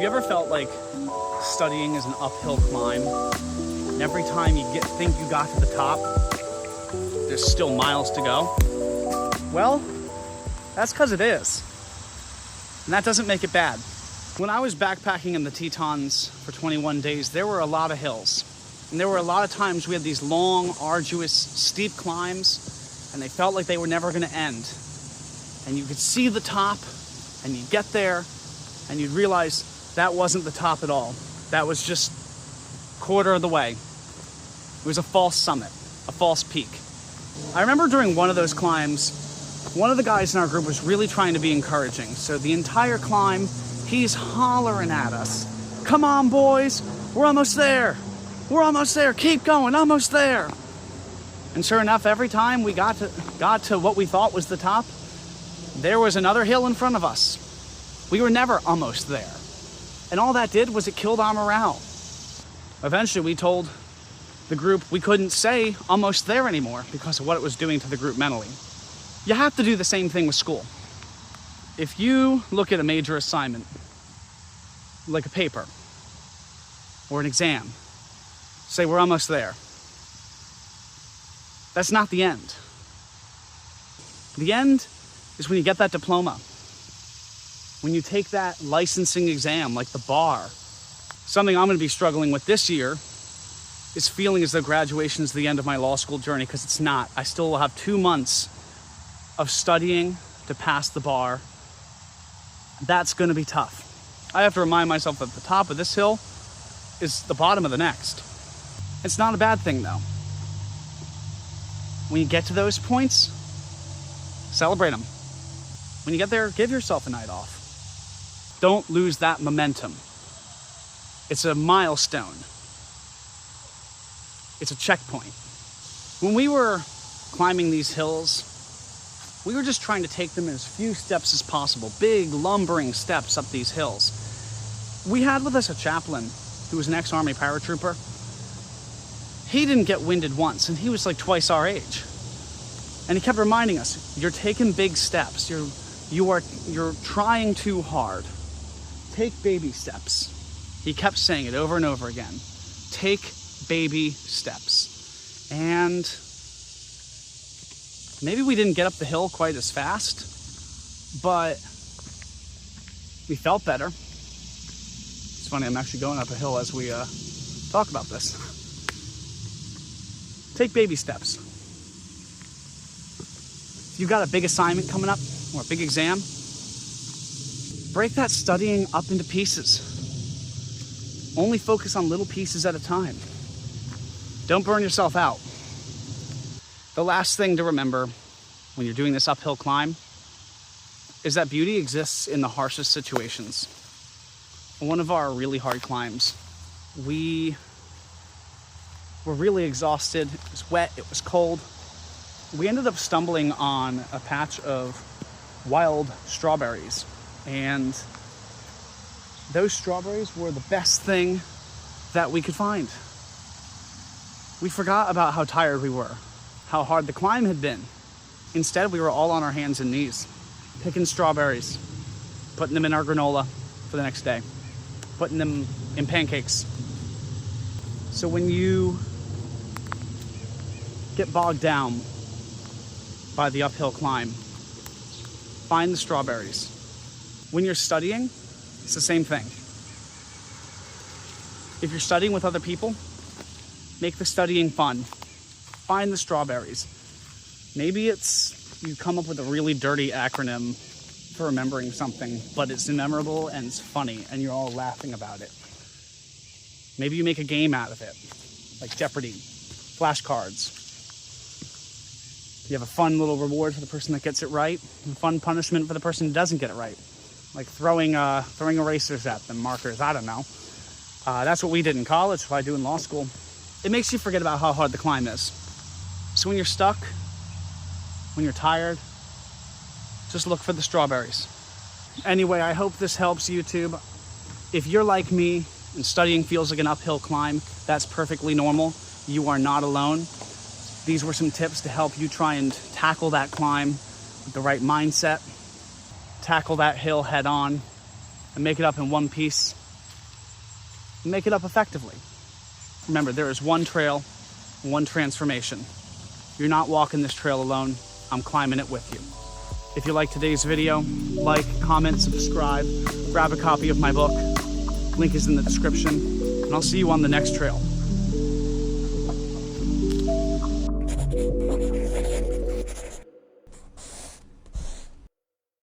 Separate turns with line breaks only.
Have you ever felt like studying is an uphill climb? And every time you think you got to the top, there's still miles to go? Well, that's because it is. And that doesn't make it bad. When I was backpacking in the Tetons for 21 days, there were a lot of hills. And there were a lot of times we had these long, arduous, steep climbs, and they felt like they were never going to end. And you could see the top, and you'd get there, and you'd realize that wasn't the top at all. That was just a quarter of the way. It was a false summit, a false peak. I remember during one of those climbs, one of the guys in our group was really trying to be encouraging. So the entire climb, he's hollering at us. Come on, boys, we're almost there. We're almost there, keep going, almost there. And sure enough, every time we got to what we thought was the top, there was another hill in front of us. We were never almost there. And all that did was it killed our morale. Eventually we told the group we couldn't say almost there anymore because of what it was doing to the group mentally. You have to do the same thing with school. If you look at a major assignment, like a paper or an exam, say we're almost there. That's not the end. The end is when you get that diploma. When you take that licensing exam, like the bar. Something I'm going to be struggling with this year is feeling as though graduation is the end of my law school journey, because it's not. I still will have 2 months of studying to pass the bar. That's going to be tough. I have to remind myself that the top of this hill is the bottom of the next. It's not a bad thing, though. When you get to those points, celebrate them. When you get there, give yourself a night off. Don't lose that momentum. It's a milestone. It's a checkpoint. When we were climbing these hills, we were just trying to take them in as few steps as possible, big lumbering steps up these hills. We had with us a chaplain who was an ex-Army paratrooper. He didn't get winded once, and he was like twice our age. And he kept reminding us, you're taking big steps. You're trying too hard. Take baby steps. He kept saying it over and over again. Take baby steps. And maybe we didn't get up the hill quite as fast, but we felt better. It's funny, I'm actually going up a hill as we talk about this. Take baby steps. If you've got a big assignment coming up or a big exam, break that studying up into pieces. Only focus on little pieces at a time. Don't burn yourself out. The last thing to remember when you're doing this uphill climb is that beauty exists in the harshest situations. On one of our really hard climbs, we were really exhausted. It was wet, it was cold. We ended up stumbling on a patch of wild strawberries, and those strawberries were the best thing that we could find. We forgot about how tired we were, how hard the climb had been. Instead, we were all on our hands and knees, picking strawberries, putting them in our granola for the next day, putting them in pancakes. So when you get bogged down by the uphill climb, find the strawberries. When you're studying, it's the same thing. If you're studying with other people, make the studying fun. Find the strawberries. Maybe it's you come up with a really dirty acronym for remembering something, but it's memorable and it's funny and you're all laughing about it. Maybe you make a game out of it, like Jeopardy, flashcards. You have a fun little reward for the person that gets it right, and fun punishment for the person who doesn't get it right, like throwing erasers at them, markers, I don't know. That's what we did in college, what I do in law school. It makes you forget about how hard the climb is. So when you're stuck, when you're tired, just look for the strawberries. Anyway, I hope this helps, YouTube. If you're like me and studying feels like an uphill climb, that's perfectly normal. You are not alone. These were some tips to help you try and tackle that climb with the right mindset, tackle that hill head on, and make it up in one piece and make it up effectively. Remember, there is one trail, one transformation. You're not walking this trail alone. I'm climbing it with you. If you like today's video, like, comment, subscribe, grab a copy of my book. Link is in the description, and I'll see you on the next trail.